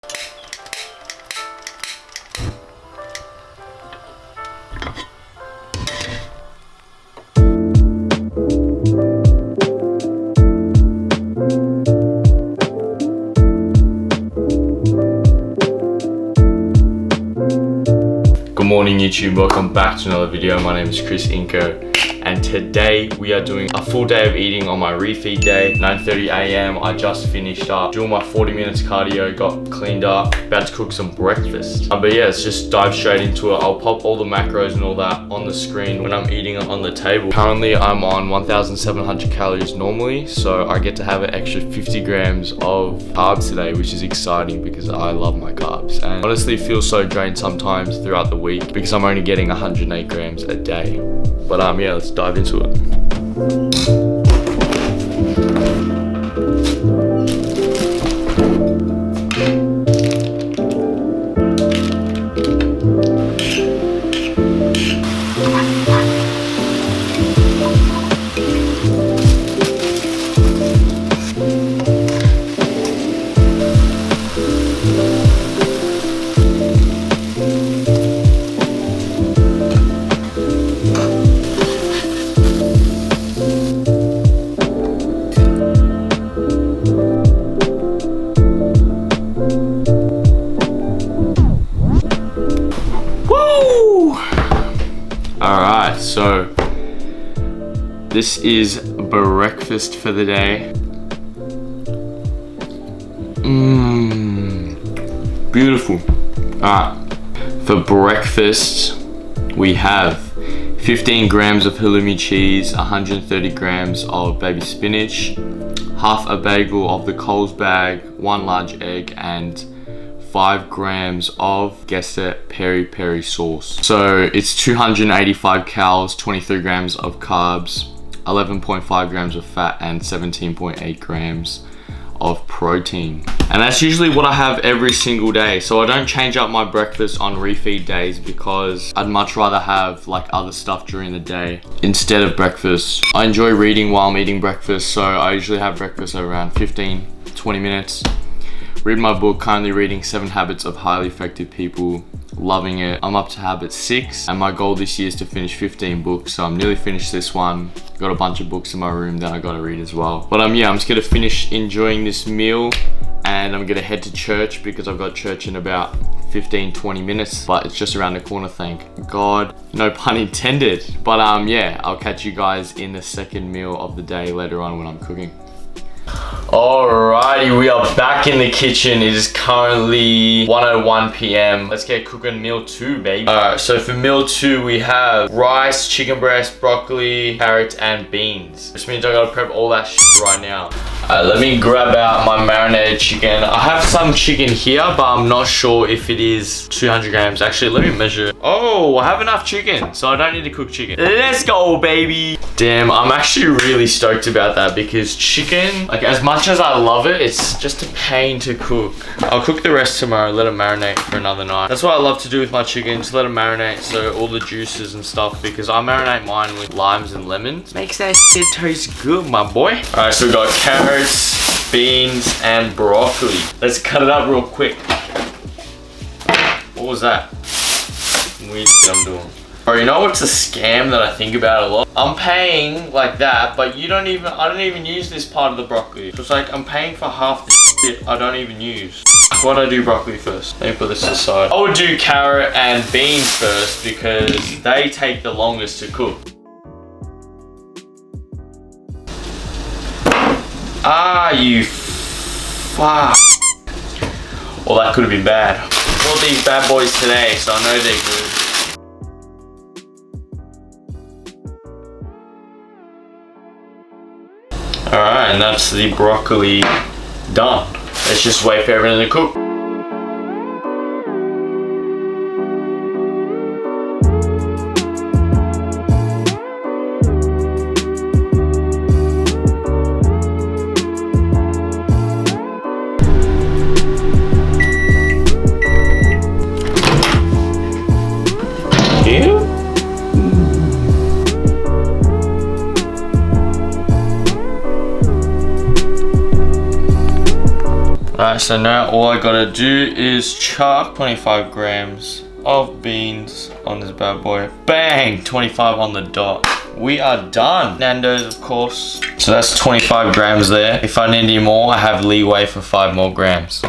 Good morning YouTube, welcome back to another video. My name is Inko, and today we are doing a full day of eating on my refeed day. 9:30 a.m. I just finished up doing my 40 minutes cardio, got cleaned up, about to cook some breakfast. But yeah, let's just dive straight into it. I'll pop all the macros and all that on the screen when I'm eating it on the table. Currently I'm on 1,700 calories normally, so I get to have an extra 50 grams of carbs today, which is exciting because I love my carbs. And honestly feel so drained sometimes throughout the week because I'm only getting 108 grams a day. But yeah, let's dive into it. Alright, so this is breakfast for the day. Beautiful. Alright, for breakfast we have 15 grams of halloumi cheese, 130 grams of baby spinach, half a bagel of the Coles bag, 1 large egg, and 5 grams of, guess it, peri peri sauce. So it's 285 calories, 23 grams of carbs, 11.5 grams of fat, and 17.8 grams of protein. And that's usually what I have every single day. So I don't change up my breakfast on refeed days because I'd much rather have like other stuff during the day instead of breakfast. I enjoy reading while I'm eating breakfast, so I usually have breakfast around 15-20 minutes. Read my book, currently reading 7 Habits of Highly Effective People, loving it. I'm up to habit 6 and my goal this year is to finish 15 books, so I'm nearly finished this one. Got a bunch of books in my room that I gotta read as well. But yeah, I'm just gonna finish enjoying this meal and I'm gonna head to church because I've got church in about 15-20 minutes, but it's just around the corner, thank God. No pun intended. But yeah, I'll catch you guys in the second meal of the day later on when I'm cooking. Alrighty, we are back in the kitchen. It is currently 1:01 p.m. Let's get cooking meal 2, baby. Alright, so for meal 2 we have rice, chicken breast, broccoli, carrots, and beans. Which means I gotta prep all that shit right now. Alright, let me grab out my marinated chicken. I have some chicken here, but I'm not sure if it is 200 grams. Actually, let me measure. Oh, I have enough chicken, so I don't need to cook chicken. Let's go, baby. Damn, I'm actually really stoked about that because chicken, like as much as I love it, it's just a pain to cook. I'll cook the rest tomorrow, let it marinate for another night. That's what I love to do with my chicken, just let it marinate so all the juices and stuff, because I marinate mine with limes and lemons. Makes that shit taste good, my boy. Alright, so we got carrots, beans, and broccoli. Let's cut it up real quick. What was that? Weird shit I'm doing. Bro, you know what's a scam that I think about a lot? I'm paying like that, but I don't even use this part of the broccoli. So it's like I'm paying for half the shit I don't even use. Why'd I do broccoli first? Let me put this aside. I would do carrot and beans first because they take the longest to cook. Ah, you fuck. Well, that could have been bad. I bought these bad boys today, so I know they're good. Alright, and that's the broccoli done. Let's just wait for everything to cook. Alright, so now all I gotta do is chuck 25 grams of beans on this bad boy. Bang! 25 on the dot. We are done. Nando's, of course. So that's 25 grams there. If I need any more, I have leeway for 5 more grams.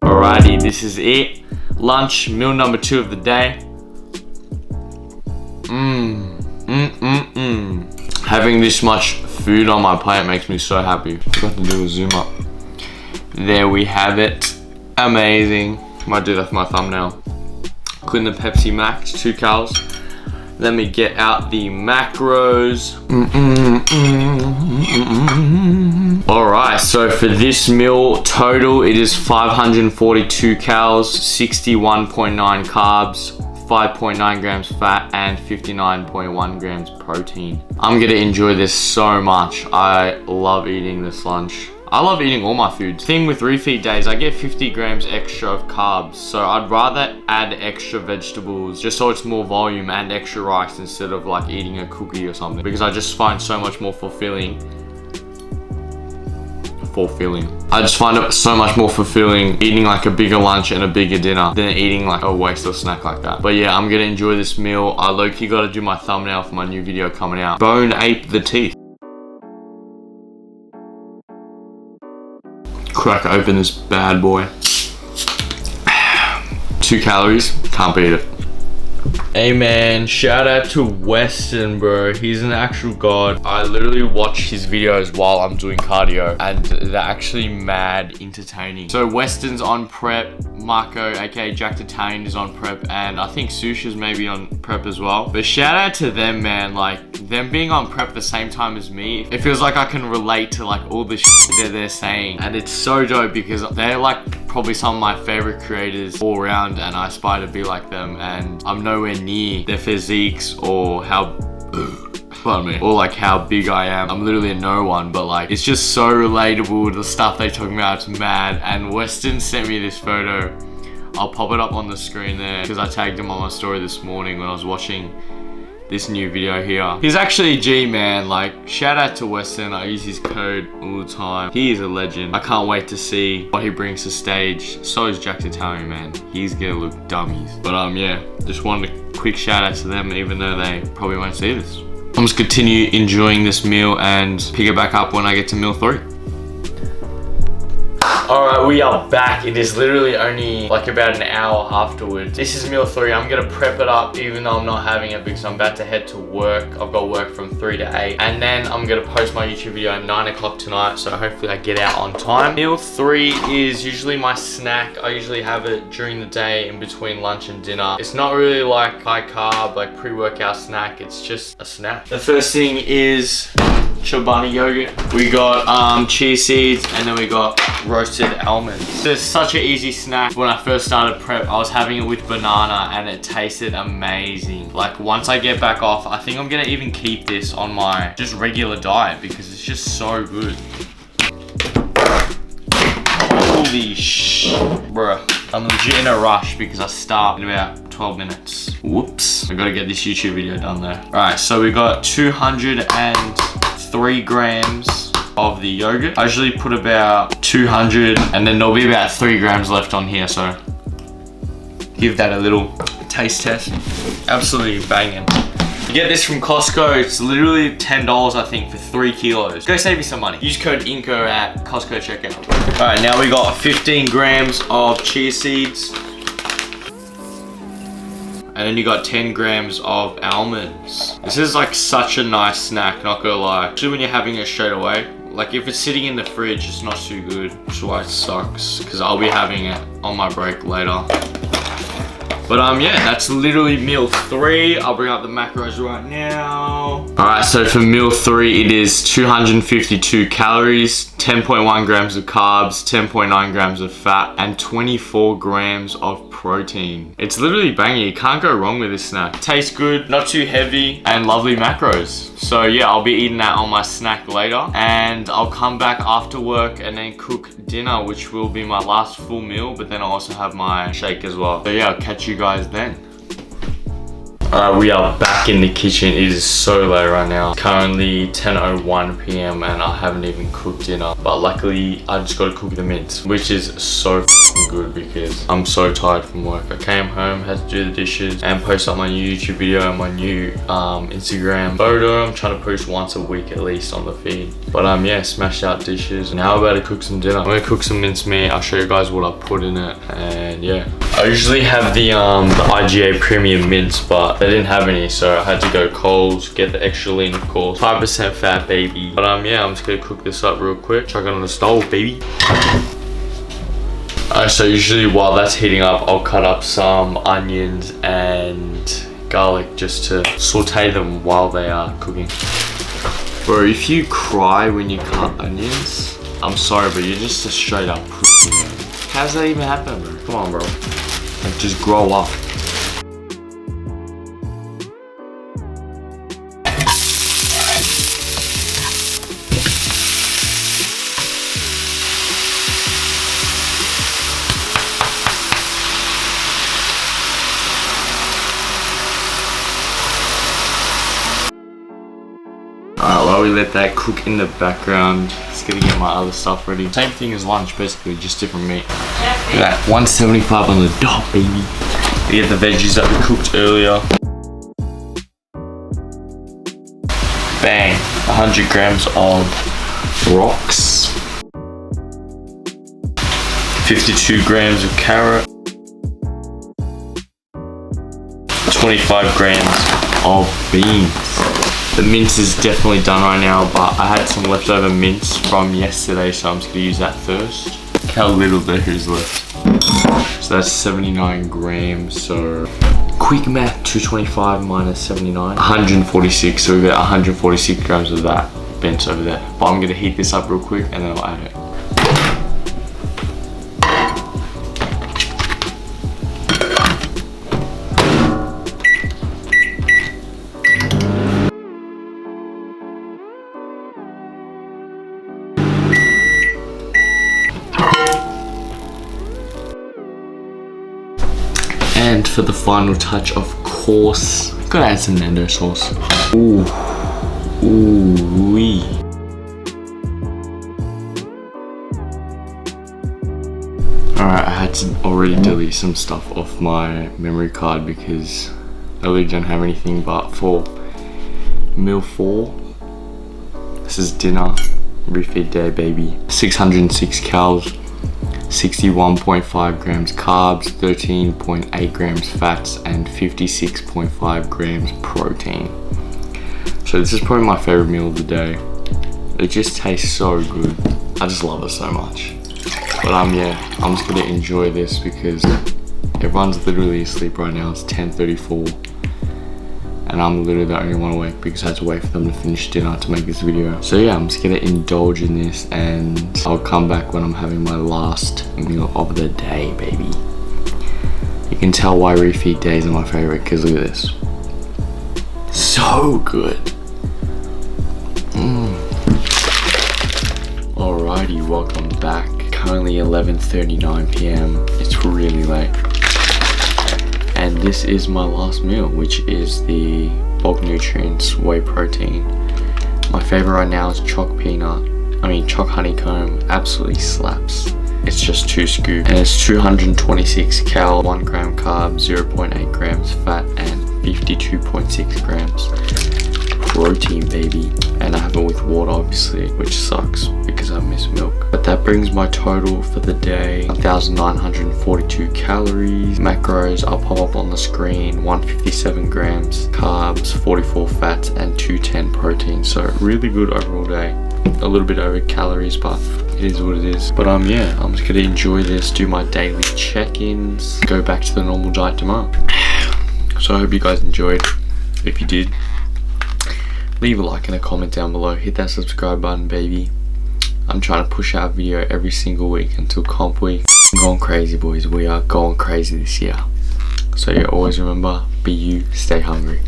Alrighty, this is it. Lunch, meal number 2 of the day. Having this much food on my plate makes me so happy. Forgot to do a zoom up. There we have it. Amazing. Might do that for my thumbnail. Clean the Pepsi Max, 2 calories. Let me get out the macros. Alright, so for this meal total, it is 542 calories, 61.9 carbs, 5.9 grams fat, and 59.1 grams protein. I'm gonna enjoy this so much. I love eating this lunch. I love eating all my foods. Thing with refeed days, I get 50 grams extra of carbs. So I'd rather add extra vegetables just so it's more volume and extra rice instead of like eating a cookie or something. Because I just find so much more fulfilling. I just find it so much more fulfilling eating like a bigger lunch and a bigger dinner than eating like a wasteful snack like that. But yeah, I'm gonna enjoy this meal. I low-key gotta do my thumbnail for my new video coming out. Bone ape the teeth. Crack open this bad boy. 2 calories, can't beat it. Hey man, shout out to Weston, bro. He's an actual god. I literally watch his videos while I'm doing cardio and they're actually mad entertaining. So Weston's on prep, Marco aka Jack Italian is on prep, and I think Susha's maybe on prep as well. But shout out to them, man. Like them being on prep at the same time as me, it feels like I can relate to like all the shit that they're saying, and it's so dope because they're like probably some of my favorite creators all around, and I aspire to be like them, and I'm nowhere near their physiques or how pardon me, or like how big I am. I'm literally a no one, but like it's just so relatable. The stuff they talking about, it's mad. And Weston sent me this photo. I'll pop it up on the screen there because I tagged him on my story this morning when I was watching this new video here. He's actually a G, man. Like shout out to Weston. I use his code all the time. He is a legend. I can't wait to see what he brings to stage. So is Jack Italian, man. He's gonna look dummies. But yeah, just wanted a quick shout out to them even though they probably won't see this. I'm just continue enjoying this meal and pick it back up when I get to meal 3. Alright, we are back. It is literally only like about an hour afterwards. This is meal 3. I'm gonna prep it up even though I'm not having it because I'm about to head to work. I've got work from 3 to 8. And then I'm gonna post my YouTube video at 9 o'clock tonight, so hopefully I get out on time. Meal 3 is usually my snack. I usually have it during the day in between lunch and dinner. It's not really like high carb, like pre-workout snack. It's just a snack. The first thing is Chobani yogurt. We got chia seeds, and then we got roasted almonds. It's such an easy snack. When I first started prep, I was having it with banana and it tasted amazing. Like once I get back off, I think I'm gonna even keep this on my just regular diet because it's just so good. Holy bruh. I'm legit in a rush because I start in about 12 minutes. Whoops. I gotta get this YouTube video done though. Alright, so we got 203 grams of the yogurt. I usually put about 200 and then there'll be about 3 grams left on here, so give that a little taste test. Absolutely banging. You get this from Costco. It's literally $10 I think for 3 kilos. Go save you some money. Use code Inko at Costco checkout. Alright, now we got 15 grams of chia seeds. And then you got 10 grams of almonds. This is like such a nice snack, not gonna lie. Especially when you're having it straight away. Like if it's sitting in the fridge, it's not too good. Which is why it sucks, because I'll be having it on my break later. But yeah, that's literally meal 3. I'll bring up the macros right now. Alright, so for meal 3, it is 252 calories, 10.1 grams of carbs, 10.9 grams of fat, and 24 grams of protein. It's literally banging. You can't go wrong with this snack. Tastes good, not too heavy, and lovely macros. So yeah, I'll be eating that on my snack later, and I'll come back after work and then cook dinner, which will be my last full meal, but then I'll also have my shake as well. So yeah, I'll catch you guys then. Alright, we are back in the kitchen. It is so late right now. Currently 10:01 p.m. and I haven't even cooked dinner. But luckily, I just got to cook the mince, which is so good because I'm so tired from work. I came home, had to do the dishes and post up my new YouTube video and my new Instagram photo. I'm trying to post once a week at least on the feed. But yeah, smashed out dishes. Now I'm about to cook some dinner. I'm gonna cook some mincemeat. I'll show you guys what I put in it, and yeah. I usually have the IGA premium mince, but they didn't have any, so I had to go Coles, get the extra lean, of course. 5% fat, baby. But yeah, I'm just gonna cook this up real quick. Chuck it on the stove, baby. Alright, so usually while that's heating up, I'll cut up some onions and garlic just to saute them while they are cooking. Bro, if you cry when you cut onions, I'm sorry, but you're just a straight up pussy, man. How's that even happen, bro? Come on, bro. Like, just grow up. Alright, while we let that cook in the background, just gonna get my other stuff ready. Same thing as lunch, basically, just different meat. Look at that, 175 on the dot, baby. We get the veggies that we cooked earlier. Bang, 100 grams of rocks. 52 grams of carrot. 25 grams of beans. The mince is definitely done right now, but I had some leftover mince from yesterday, so I'm just gonna use that first. Look how little there is left. So that's 79 grams, so quick math, 225 minus 79, 146, so we've got 146 grams of that mince over there. But I'm gonna heat this up real quick and then I'll add it. And for the final touch, of course, gotta add some Nando sauce. Ooh, ooh wee. Alright, I had to already delete some stuff off my memory card because I really don't have anything. But for meal 4, this is dinner, refeed day, baby. 606 calories. 61.5 grams carbs, 13.8 grams fats, and 56.5 grams protein. So this is probably my favorite meal of the day. It just tastes so good. I just love it so much. But yeah, I'm just gonna enjoy this because everyone's literally asleep right now. It's 10:34. And I'm literally the only one awake because I had to wait for them to finish dinner to make this video. So yeah, I'm just gonna indulge in this and I'll come back when I'm having my last meal of the day, baby. You can tell why refeed days are my favorite because look at this. So good. Alrighty, welcome back. Currently 11:39 p.m. It's really late. And this is my last meal, which is the bulk nutrients whey protein. My favorite right now is choc honeycomb. Absolutely slaps. It's just 2 scoops and it's 226 cal, 1 gram carb, 0.8 grams fat, and 52.6 grams protein, baby. And I have it with water, obviously, which sucks because I miss milk. But that brings my total for the day 1,942 calories. Macros, I'll pop up on the screen. 157 grams carbs, 44 fats, and 210 protein. So really good overall day. A little bit over calories, but it is what it is. But yeah, I'm just gonna enjoy this, do my daily check-ins, go back to the normal diet tomorrow. So I hope you guys enjoyed. If you did, leave a like and a comment down below. Hit that subscribe button, baby. I'm trying to push out a video every single week until comp week. I'm going crazy, boys. We are going crazy this year. So yeah, always remember, be you, stay hungry.